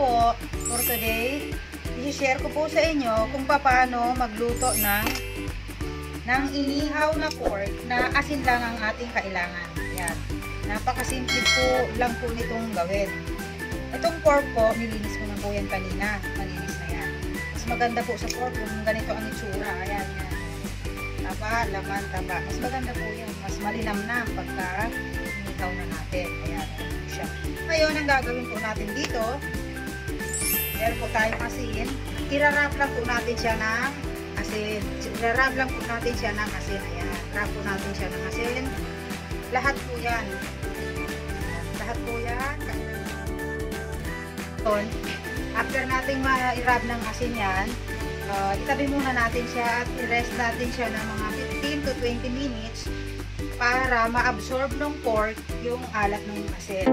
po for today, i-share ko po sa inyo kung paano magluto ng inihaw na pork na asin lang ang ating kailangan. Ayan. Napakasimple po lang po nitong gawin. Itong pork po, nilinis ko na po yan kanina. Malinis na yan. Mas maganda po sa pork kung ganito ang itsura. Ayan, yan. Taba, laman, taba. Mas maganda po yan. Mas malinamnam pagka inihaw na natin. Ayan, ayan siya. Ngayon, ang gagawin po natin dito, meron po tayong asin. Irarap lang po natin siya ng asin. Irarap lang po natin siya ng asin. Ayan, wrap po natin siya ng asin. Lahat po yan. Lahat po yan. After nating ma-irap ng asin yan, itabi muna natin siya at i-rest natin siya ng mga 15 to 20 minutes para ma-absorb ng pork yung alat ng asin.